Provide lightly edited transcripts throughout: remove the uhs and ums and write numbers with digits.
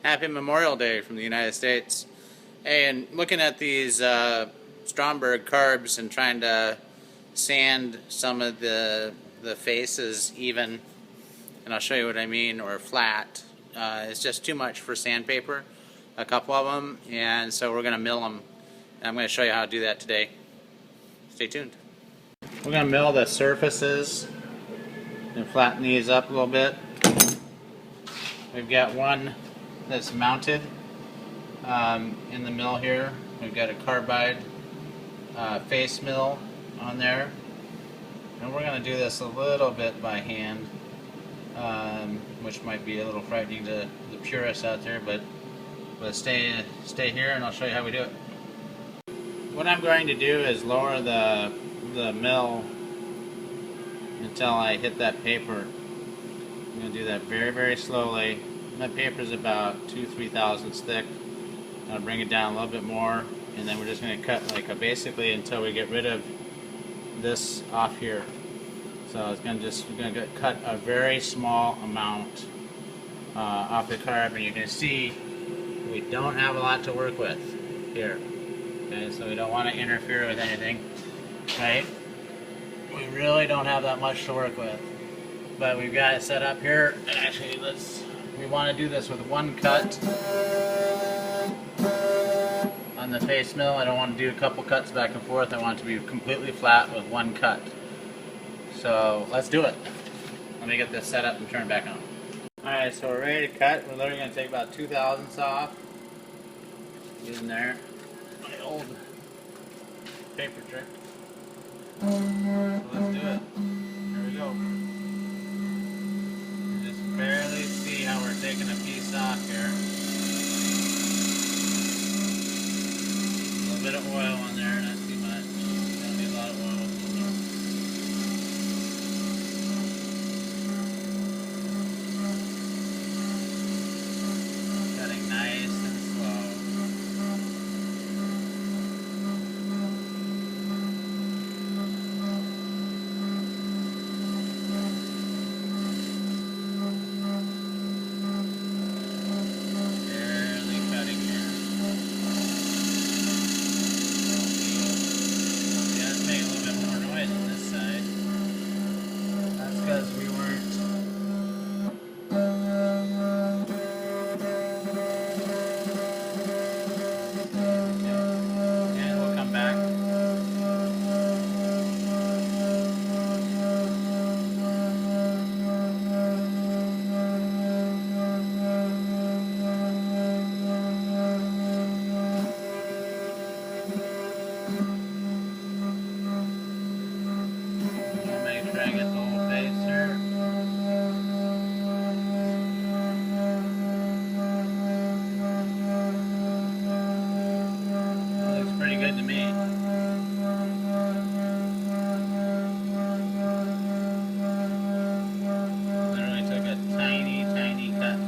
Happy Memorial Day from the United States. Hey, and looking at these Stromberg carbs and trying to sand some of the faces even, and I'll show you what I mean, or flat. It's just too much for sandpaper, a couple of them, and so we're going to mill them. And I'm going to show you how to do that today. Stay tuned. We're going to mill the surfaces and flatten these up a little bit. We've got one that's mounted in the mill here. We've got a carbide face mill on there, and we're going to do this a little bit by hand, which might be a little frightening to the purists out there, but stay here and I'll show you how we do it. What I'm going to do is lower the mill until I hit that paper. I'm going to do that very, very slowly. My paper is about 2-3 thousandths thick. I'll bring it down a little bit more, and then we're just going to cut basically until we get rid of this off here. So it's going to we're going to cut a very small amount off the carb, and you can see we don't have a lot to work with here. Okay, so we don't want to interfere with anything, right? We really don't have that much to work with, but we've got it set up here. And actually, we want to do this with one cut on the face mill. I don't want to do a couple cuts back and forth. I want it to be completely flat with one cut. So let's do it. Let me get this set up and turn it back on. Alright, so we're ready to cut. We're literally going to take about 2 thousandths off. Using there. My old paper trick. So let's do it. Here we go. You just barely see how we're taking a piece off here. A little bit of oil on there, not too much. Don't need a lot of oil. Cutting nice and slow. Because we weren't and we'll come back. We'll make sure I get the whole face here. Looks pretty good to me. Literally took a tiny, tiny cut.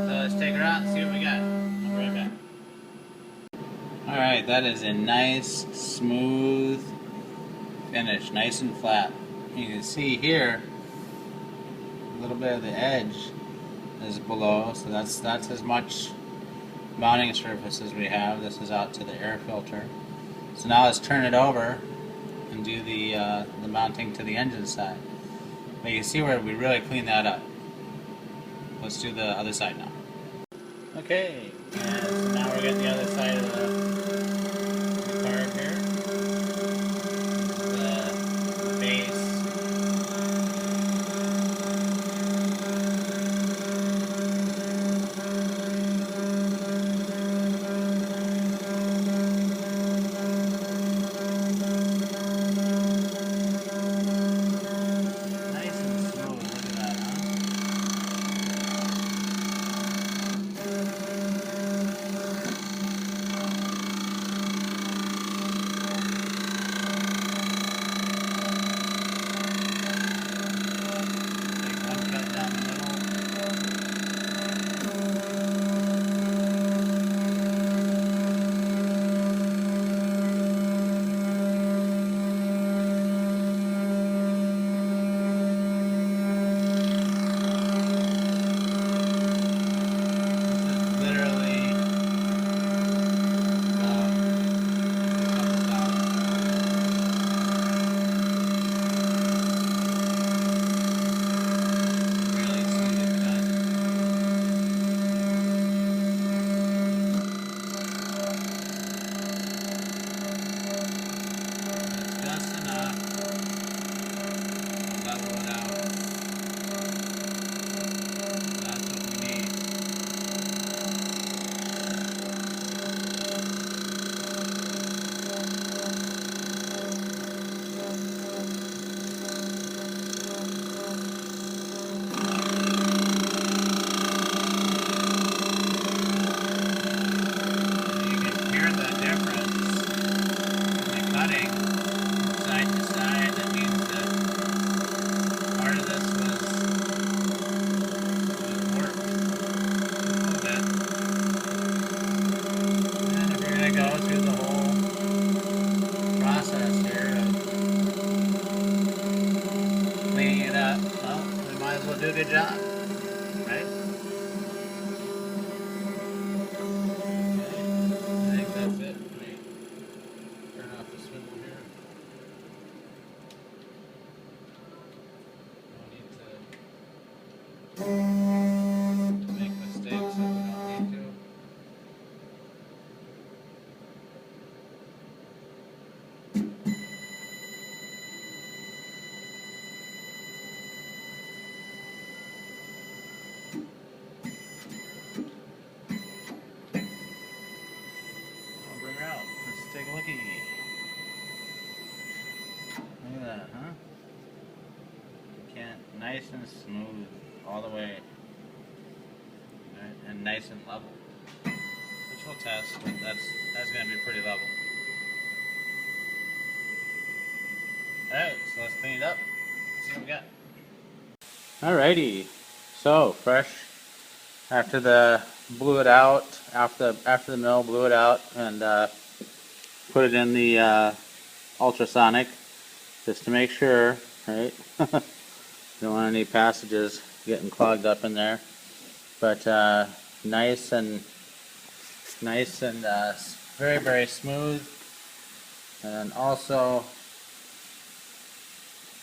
Let's take her out and see what we got. I'll be right back. Alright, that is a nice, smooth finish. Nice and flat. You can see here, a little bit of the edge is below, so that's as much mounting surface as we have. This is out to the air filter. So now let's turn it over and do the mounting to the engine side. But you can see where we really clean that up. Let's do the other side now. Okay, and so now we're getting the other side of the carb here. The base. Nice and smooth, look at that, huh? nice and smooth all the way, right? And nice and level. Which we'll test. That's going to be pretty level. Alright, so let's clean it up. Let's see what we got. Alrighty, so fresh after the blew it out, after the mill blew it out and put it in the ultrasonic just to make sure, right? Don't want any passages getting clogged up in there, but nice and very, very smooth, and also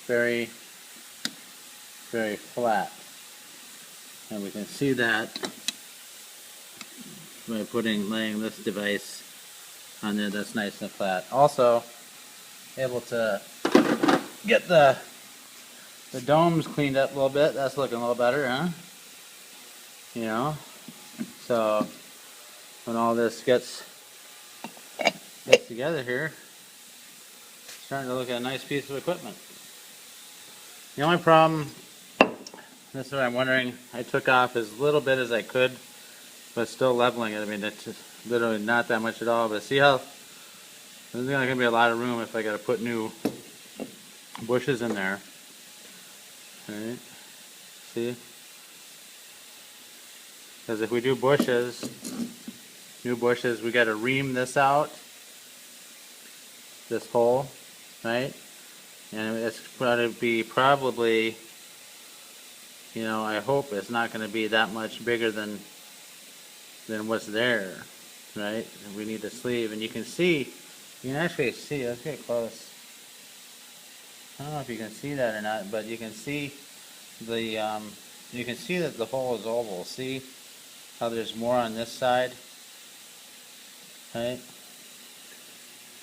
very, very flat. And we can see that by laying this device on there that's nice and flat. Also able to get the domes cleaned up a little bit. That's looking a little better, huh? You know, so when all this gets together here, it's starting to look like a nice piece of equipment. The only problem, this is what I'm wondering, I took off as little bit as I could, but still leveling it. I mean, it's just literally not that much at all, but see how there's going to be a lot of room if I got to put new bushes in there. Alright, see? Because if we do bushes, new bushes, we got to ream this out, this hole, right? And it's going to be probably, you know, I hope it's not going to be that much bigger than what's there, right? And we need the sleeve, and you can actually see, let's get close. I don't know if you can see that or not, but you can see you can see that the hole is oval. See how there's more on this side, right?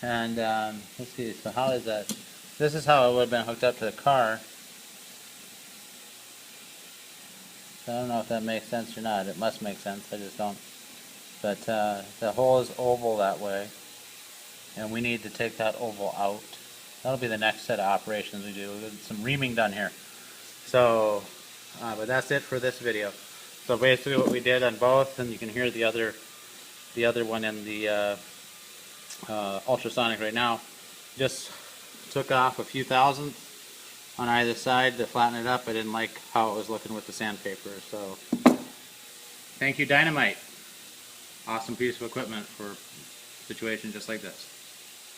And let's see, so how is that? This is how it would have been hooked up to the car. So I don't know if that makes sense or not. It must make sense, I just don't. But the hole is oval that way, and we need to take that oval out. That'll be the next set of operations we do. We'll get some reaming done here. So, but that's it for this video. So basically what we did on both, and you can hear the other one in the ultrasonic right now, just took off a few thousandths on either side to flatten it up. I didn't like how it was looking with the sandpaper. So thank you, Dynamite. Awesome piece of equipment for a situation just like this.